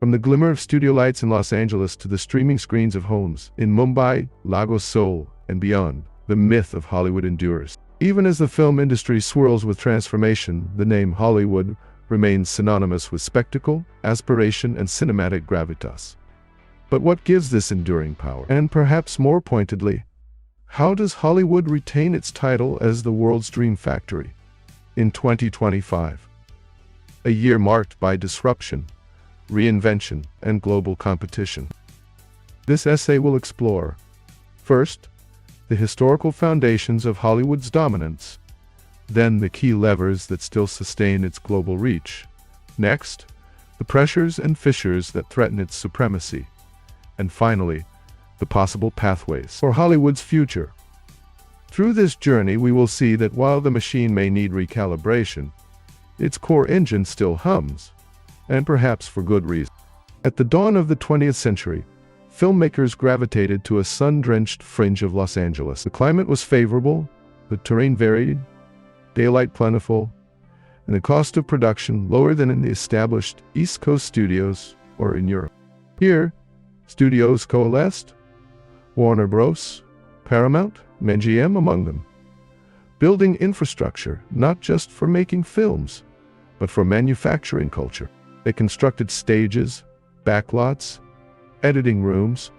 From the glimmer of studio lights in Los Angeles to the streaming screens of homes in Mumbai, Lagos, Seoul, and beyond, the myth of Hollywood endures. Even as the film industry swirls with transformation, the name Hollywood remains synonymous with spectacle, aspiration, and cinematic gravitas. But what gives this enduring power? And perhaps more pointedly, how does Hollywood retain its title as the world's dream factory in 2025? A year marked by disruption, reinvention, and global competition. This essay will explore, first, the historical foundations of Hollywood's dominance, then the key levers that still sustain its global reach, next, the pressures and fissures that threaten its supremacy, and finally, the possible pathways for Hollywood's future. Through this journey, we will see that while the machine may need recalibration, its core engine still hums, and perhaps for good reason. At the dawn of the 20th century, filmmakers gravitated to a sun-drenched fringe of Los Angeles. The climate was favorable, the terrain varied, daylight plentiful, and the cost of production lower than in the established East Coast studios or in Europe. Here, studios coalesced, Warner Bros., Paramount, MGM among them, building infrastructure not just for making films, but for manufacturing culture. They constructed stages, backlots, editing rooms,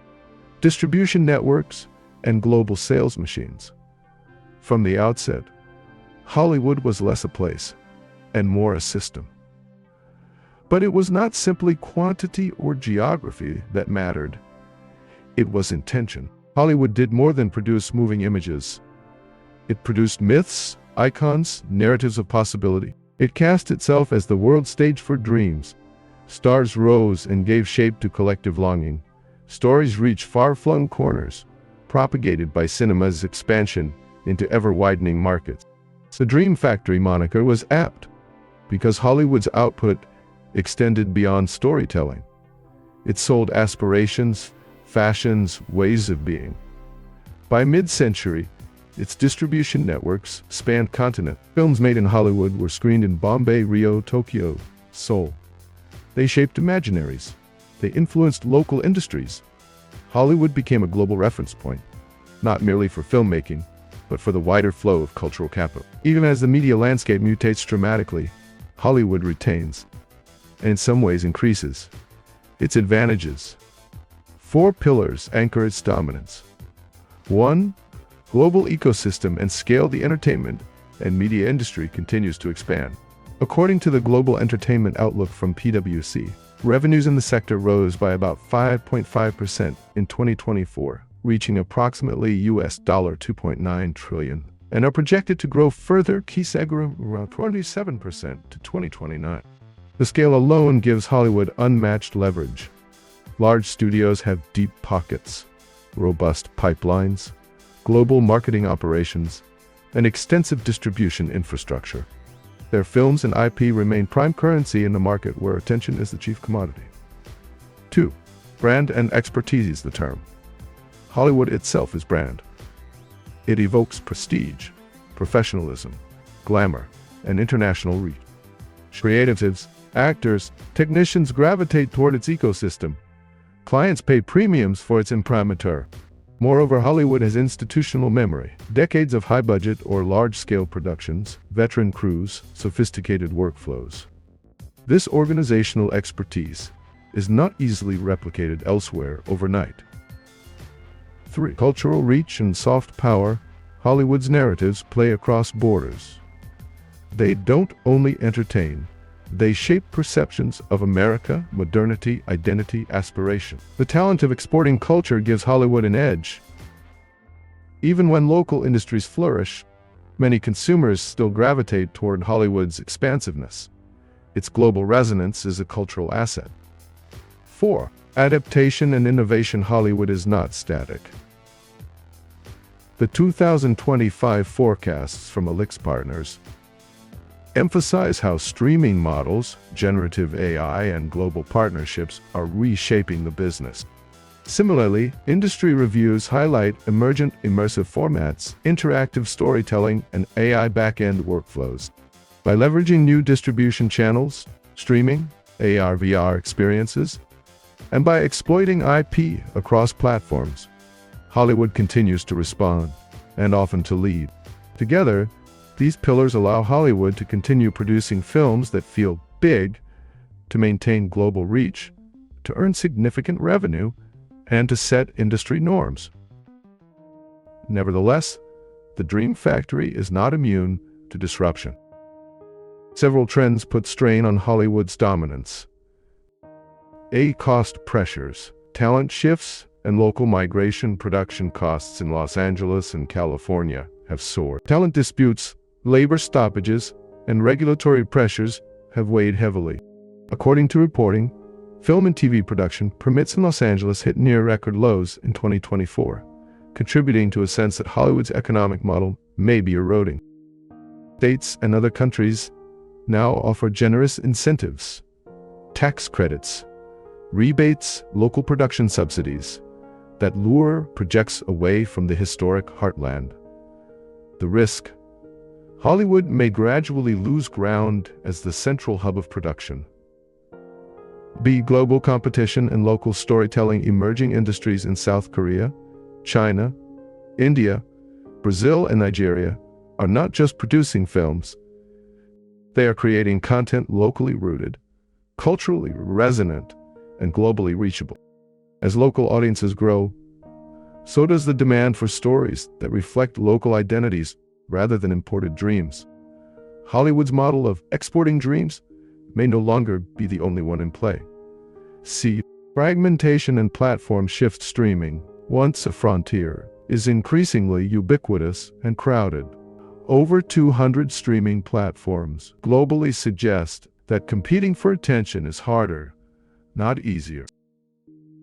distribution networks, and global sales machines. From the outset, Hollywood was less a place and more a system. But it was not simply quantity or geography that mattered. It was intention. Hollywood did more than produce moving images. It produced myths, icons, narratives of possibility. It cast itself as the world stage for dreams. Stars rose and gave shape to collective longing. Stories reached far-flung corners, propagated by cinema's expansion into ever-widening markets. The Dream Factory moniker was apt, because Hollywood's output extended beyond storytelling. It sold aspirations, fashions, ways of being. By mid-century, its distribution networks spanned continent. Films made in Hollywood were screened in Bombay, Rio, Tokyo, Seoul. They shaped imaginaries. They influenced local industries. Hollywood became a global reference point, not merely for filmmaking, but for the wider flow of cultural capital. Even as the media landscape mutates dramatically, Hollywood retains, and in some ways increases, its advantages. 4 pillars anchor its dominance. 1. Global ecosystem and scale. The entertainment and media industry continues to expand. According to the Global Entertainment Outlook from PwC, revenues in the sector rose by about 5.5% in 2024, reaching approximately US $2.9 trillion, and are projected to grow further, key segment around 27% to 2029. The scale alone gives Hollywood unmatched leverage. Large studios have deep pockets, robust pipelines, global marketing operations, and extensive distribution infrastructure. Their films and IP remain prime currency in a market where attention is the chief commodity. 2. Brand and expertise. The term Hollywood itself is brand. It evokes prestige, professionalism, glamour, and international reach. Creatives, actors, technicians gravitate toward its ecosystem. Clients pay premiums for its imprimatur. Moreover, Hollywood has institutional memory, decades of high-budget or large-scale productions, veteran crews, sophisticated workflows. This organizational expertise is not easily replicated elsewhere overnight. 3. Cultural reach and soft power. Hollywood's narratives play across borders. They don't only entertain, they shape perceptions of America, modernity, identity, aspiration. The talent of exporting culture gives Hollywood an edge. Even when local industries flourish, many consumers still gravitate toward Hollywood's expansiveness. Its global resonance is a cultural asset. 4. Adaptation and innovation. Hollywood is not static. The 2025 forecasts from AlixPartners emphasize how streaming models, generative AI, and global partnerships are reshaping the business. Similarly, industry reviews highlight emergent immersive formats, interactive storytelling, and AI back-end workflows. By leveraging new distribution channels, streaming, AR/VR experiences, And by exploiting IP across platforms, Hollywood continues to respond, and often to lead. Together, these pillars allow Hollywood to continue producing films that feel big, to maintain global reach, to earn significant revenue, and to set industry norms. Nevertheless, the Dream Factory is not immune to disruption. Several trends put strain on Hollywood's dominance. Cost pressures, talent shifts, and local migration. Production costs in Los Angeles and California have soared. Talent disputes, labor stoppages, and regulatory pressures have weighed heavily. According to reporting, film and TV production permits in Los Angeles hit near record lows in 2024, contributing to a sense that Hollywood's economic model may be eroding. States and other countries now offer generous incentives, tax credits, rebates, local production subsidies that lure projects away from the historic heartland. The risk: Hollywood may gradually lose ground as the central hub of production. Global competition and local storytelling. Emerging industries in South Korea, China, India, Brazil, and Nigeria are not just producing films. They are creating content locally rooted, culturally resonant, and globally reachable. As local audiences grow, so does the demand for stories that reflect local identities rather than imported dreams. Hollywood's model of exporting dreams may no longer be the only one in play. See, fragmentation and platform shift. Streaming, once a frontier, is increasingly ubiquitous and crowded. Over 200 streaming platforms globally suggest that competing for attention is harder, not easier.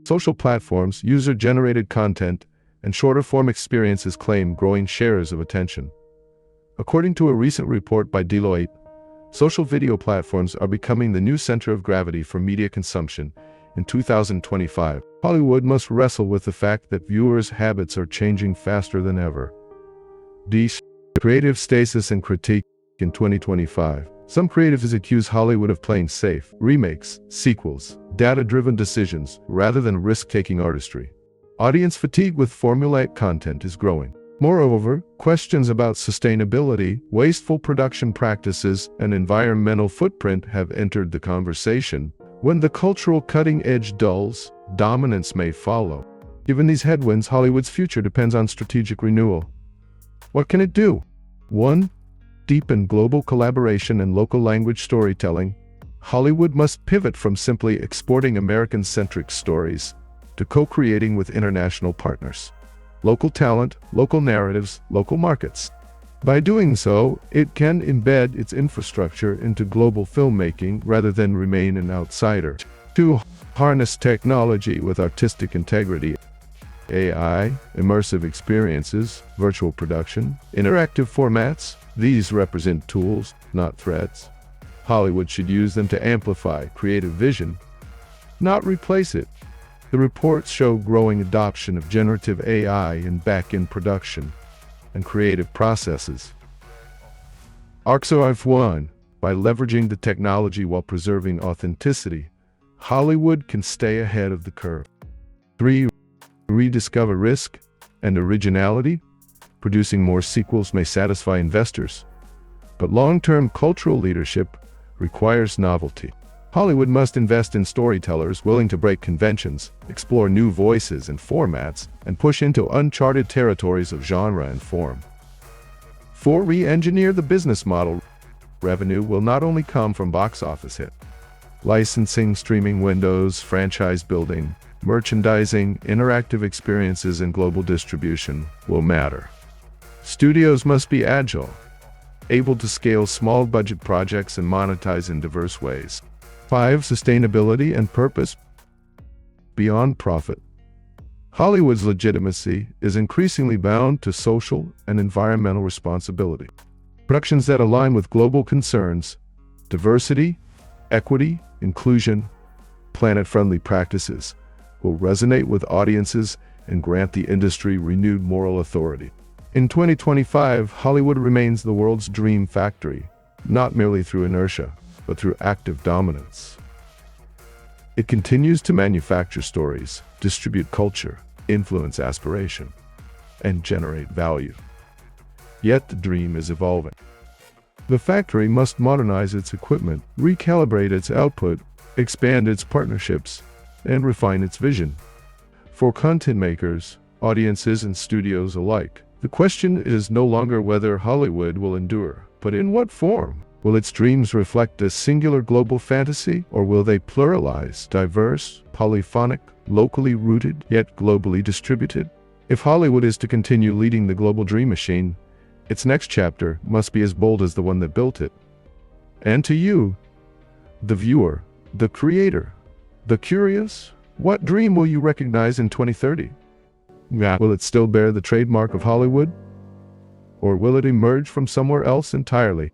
Social platforms, user-generated content, and shorter-form experiences claim growing shares of attention. According to a recent report by Deloitte, social video platforms are becoming the new center of gravity for media consumption in 2025. Hollywood must wrestle with the fact that viewers' habits are changing faster than ever. Creative stasis and critique. In 2025, some creatives accuse Hollywood of playing safe, remakes, sequels, data-driven decisions, rather than risk-taking artistry. Audience fatigue with formulaic content is growing. Moreover, questions about sustainability, wasteful production practices, and environmental footprint have entered the conversation. When the cultural cutting edge dulls, dominance may follow. Given these headwinds, Hollywood's future depends on strategic renewal. What can it do? 1. Deepen global collaboration and local language storytelling. Hollywood must pivot from simply exporting American-centric stories to co-creating with international partners. Local talent, local narratives, local markets. By doing so, it can embed its infrastructure into global filmmaking rather than remain an outsider. 2. Harness technology with artistic integrity. AI, immersive experiences, virtual production, interactive formats. These represent tools, not threats. Hollywood should use them to amplify creative vision, not replace it. The reports show growing adoption of generative AI in back-end production and creative processes. Arc 1. By leveraging the technology while preserving authenticity, Hollywood can stay ahead of the curve. 3. Rediscover risk and originality. Producing more sequels may satisfy investors, but long-term cultural leadership requires novelty. Hollywood must invest in storytellers willing to break conventions, explore new voices and formats, and push into uncharted territories of genre and form. 4. Re-engineer the business model. Revenue will not only come from box office hit. Licensing, streaming windows, franchise building, merchandising, interactive experiences, and global distribution will matter. Studios must be agile, able to scale small-budget projects and monetize in diverse ways. 5. Sustainability and purpose. Beyond profit, Hollywood's legitimacy is increasingly bound to social and environmental responsibility. Productions that align with global concerns, diversity, equity, inclusion, planet-friendly practices will resonate with audiences and grant the industry renewed moral authority. In 2025, Hollywood remains the world's dream factory, not merely through inertia, but through active dominance. It continues to manufacture stories, distribute culture, influence aspiration, and generate value. Yet the dream is evolving. The factory must modernize its equipment, recalibrate its output, expand its partnerships, and refine its vision. For content makers, audiences, and studios alike, the question is no longer whether Hollywood will endure, but in what form. Will its dreams reflect a singular global fantasy, or will they pluralize, diverse, polyphonic, locally rooted, yet globally distributed? If Hollywood is to continue leading the global dream machine, its next chapter must be as bold as the one that built it. And to you, the viewer, the creator, the curious, what dream will you recognize in 2030? Will it still bear the trademark of Hollywood? Or will it emerge from somewhere else entirely?